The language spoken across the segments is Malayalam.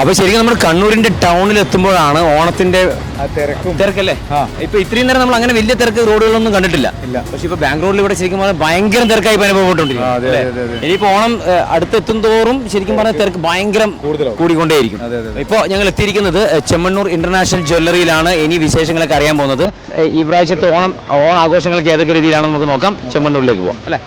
അപ്പൊ ശരിക്കും നമ്മൾ കണ്ണൂരിന്റെ ടൗണിൽ എത്തുമ്പോഴാണ് ഓണത്തിന്റെ തിരക്കല്ലേ. ഇപ്പൊ ഇത്രയും നേരം നമ്മൾ അങ്ങനെ വലിയ തിരക്ക് റോഡുകളൊന്നും കണ്ടിട്ടില്ല. പക്ഷെ ഇപ്പൊ ബാംഗ്ലൂരിൽ ഇവിടെ ശരിക്കും പറഞ്ഞാൽ ഭയങ്കര തിരക്കായി അനുഭവപ്പെട്ടുകൊണ്ടിരിക്കും. ഇനിയിപ്പോ ഓണം അടുത്തെത്തും തോറും ശരിക്കും പറഞ്ഞാൽ തിരക്ക് ഭയങ്കരം കൂടിക്കൊണ്ടേയിരിക്കും. ഇപ്പോൾ ഞങ്ങൾ എത്തിയിരിക്കുന്നത് ചെമ്മണ്ണൂർ ഇന്റർനാഷണൽ ജ്വല്ലറിയിലാണ്. ഇനി വിശേഷങ്ങളൊക്കെ അറിയാൻ പോകുന്നത്. ഈ പ്രാവശ്യത്തെ ആഘോഷങ്ങൾക്ക് ഏതൊക്കെ രീതിയിലാണെന്ന് നമുക്ക് നോക്കാം. ചെമ്മണ്ണൂരിലേക്ക് പോകാം അല്ലേ.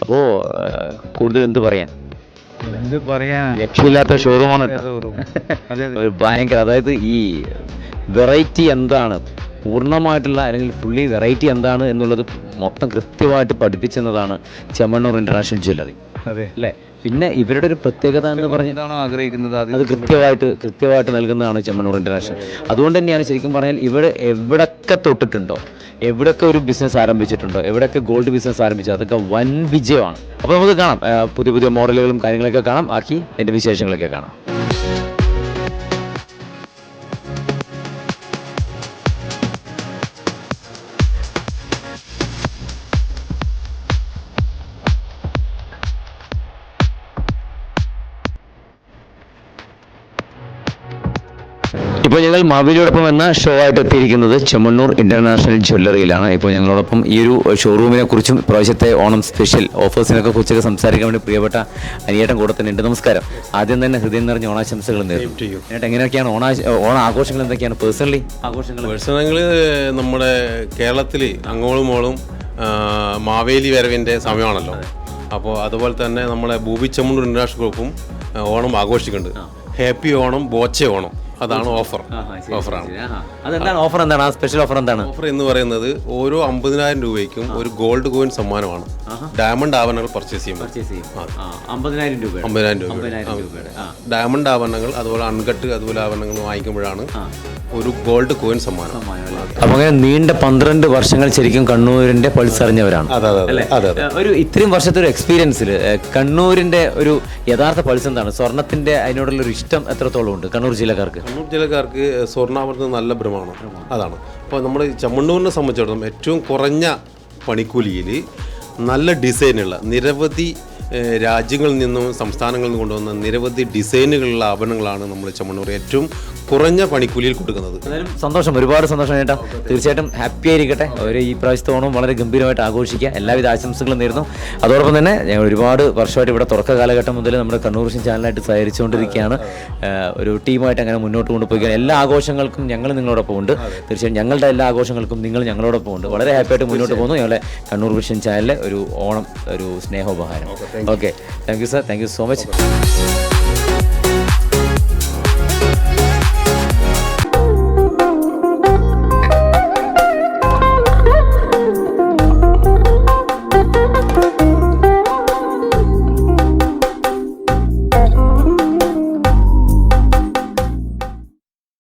അപ്പോ കൂടുതൽ എന്ത് പറയാൻ രക്ഷയില്ലാത്ത ഷോറൂമാണ്. ഭയങ്കര, അതായത് ഈ വെറൈറ്റി എന്താണ്, പൂർണ്ണമായിട്ടുള്ള അല്ലെങ്കിൽ ഫുള്ളി വെറൈറ്റി എന്താണ് എന്നുള്ളത് മൊത്തം കൃത്യമായിട്ട് പഠിപ്പിച്ചെന്നതാണ് ചെമ്മണ്ണൂർ ഇന്റർനാഷണൽ ജ്വല്ലറി അല്ലേ. പിന്നെ ഇവരുടെ ഒരു പ്രത്യേകത എന്ന് പറഞ്ഞാൽ ആഗ്രഹിക്കുന്നത് അത് കൃത്യമായിട്ട് നൽകുന്നതാണ് ചെമ്മണ്ണൂർ ഇന്റർനാഷണൽ. അതുകൊണ്ട് തന്നെയാണ് ശരിക്കും പറഞ്ഞാൽ ഇവിടെ എവിടൊക്കെ തൊട്ടിട്ടുണ്ടോ, എവിടെയൊക്കെ ഒരു ബിസിനസ് ആരംഭിച്ചിട്ടുണ്ടോ, എവിടെയൊക്കെ ഗോൾഡ് ബിസിനസ് ആരംഭിച്ചോ അതൊക്കെ വൻ വിജയമാണ്. അപ്പോൾ നമുക്ക് കാണാം, പുതിയ പുതിയ മോഡലുകളും കാര്യങ്ങളൊക്കെ കാണാം. ബാക്കി അതിൻ്റെ വിശേഷങ്ങളൊക്കെ കാണാം. ഇപ്പോൾ ഞങ്ങൾ മാവേലിയോടൊപ്പം എന്ന ഷോ ആയിട്ട് എത്തിയിരിക്കുന്നത് ചെമ്മണ്ണൂർ ഇന്റർനാഷണൽ ജ്വല്ലറിയിലാണ്. ഇപ്പോൾ ഞങ്ങളോടൊപ്പം ഈ ഒരു ഷോറൂമിനെ കുറിച്ചും പ്രാവശ്യത്തെ ഓണം സ്പെഷ്യൽ ഓഫേഴ്സിനൊക്കെ കുറിച്ചൊക്കെ സംസാരിക്കാൻ വേണ്ടി പ്രിയപ്പെട്ട അനിയേട്ടൻ കൂടെ തന്നെ ഉണ്ട്. നമസ്കാരം. ആദ്യം തന്നെ ഹൃദയം നിറഞ്ഞ ഓണാശംസകൾ നേരിടും. എങ്ങനെയൊക്കെയാണ് ഓണ ആഘോഷങ്ങൾ, എന്തൊക്കെയാണ് പേഴ്സണലി പേഴ്സണലി നമ്മുടെ കേരളത്തിൽ അങ്ങോളം മോളും മാവേലി വരവിൻ്റെ സമയമാണല്ലോ. അപ്പോൾ അതുപോലെ തന്നെ നമ്മളെ ഭൂപി ചെമ്മണ്ണൂർ ഇന്റർനാഷണൽ ഗ്രൂപ്പും ഓണം ആഘോഷിക്കുന്നുണ്ട്. ഹാപ്പി ഓണം, ബോച്ചെ ഓണം, അതാണ് ഓഫറാണ്. അതെന്താണ് ഓഫർ, എന്താണ് ആ സ്പെഷ്യൽ ഓഫർ? എന്താണ് ഓഫർ എന്ന് പറയുന്നത്? ഓരോ 50,000 രൂപയ്ക്കും ഒരു ഗോൾഡ് കോയിൻ സമ്മാനമാണ്. ഡയമണ്ട് ആഭരണങ്ങൾ പർച്ചേസ് ചെയ്യുമ്പോൾ 50,000 രൂപ. ഡയമണ്ട് ആഭരണങ്ങൾ അതുപോലെ അൺകട്ട് അതുപോലെ ആഭരണങ്ങൾ വാങ്ങിക്കുമ്പോഴാണ് ഒരു ഗോൾഡ് കോയിൻ സമ്മാനം. അപ്പൊ അങ്ങനെ നീണ്ട 12 വർഷങ്ങൾ ശരിക്കും കണ്ണൂരിന്റെ പൾസ് അറിഞ്ഞവരാണ്. ഒരു ഇത്രയും വർഷത്തെ ഒരു എക്സ്പീരിയൻസിൽ കണ്ണൂരിന്റെ ഒരു യഥാർത്ഥ പൾസ് എന്താണ്? സ്വർണത്തിന്റെ അതിനോടുള്ള ഒരു ഇഷ്ടം എത്രത്തോളം ഉണ്ട് കണ്ണൂർ ജില്ലക്കാർക്ക്? കണ്ണൂർ ജില്ലക്കാർക്ക് സ്വർണ്ണാഭരണം നല്ല ഭ്രമമാണ്. അതാണ് അപ്പോൾ നമ്മൾ ചെമ്മണ്ണൂരിനെ സംബന്ധിച്ചിടത്തോളം ഏറ്റവും കുറഞ്ഞ പണിക്കൂലിയിൽ നല്ല ഡിസൈനുള്ള നിരവധി രാജ്യങ്ങളിൽ നിന്നും സംസ്ഥാനങ്ങളിൽ നിന്നും കൊണ്ടുവന്ന നിരവധി ഡിസൈനുകളുള്ള ആഭരണങ്ങളാണ് നമ്മൾ ചെമ്മണ്ണൂർ ഏറ്റവും കുറഞ്ഞ പണിക്കൂലിയിൽ കൊടുക്കുന്നത്. സന്തോഷം, ഒരുപാട് സന്തോഷം ചേട്ടാ. തീർച്ചയായിട്ടും ഹാപ്പി ആയിരിക്കട്ടെ. ഈ പ്രാവശ്യത്തെ ഓണം വളരെ ഗംഭീരമായിട്ട് ആഘോഷിക്കുക. എല്ലാവിധ ആശംസകളും നേരുന്നു. അതോടൊപ്പം തന്നെ ഞങ്ങൾ ഒരുപാട് വർഷമായിട്ട് ഇവിടെ തുടക്ക കാലഘട്ടം മുതൽ നമ്മുടെ കണ്ണൂർ വിഷൻ ചാനലായിട്ട് സഹകരിച്ചുകൊണ്ടിരിക്കുകയാണ്. ഒരു ടീമായിട്ട് അങ്ങനെ മുന്നോട്ട് കൊണ്ടുപോയി എല്ലാ ആഘോഷങ്ങൾക്കും ഞങ്ങൾ നിങ്ങളോടൊപ്പം ഉണ്ട്. തീർച്ചയായും ഞങ്ങളുടെ എല്ലാ ആഘോഷങ്ങൾക്കും നിങ്ങൾ ഞങ്ങളോടൊപ്പം ഉണ്ട്. വളരെ ഹാപ്പിയായിട്ട് മുന്നോട്ട് പോകുന്നു ഞങ്ങളുടെ കണ്ണൂർ വിഷൻ ചാനലിലെ ഒരു ഓണം ഒരു സ്നേഹോപഹാരം. Okay, thank you sir, thank you so much.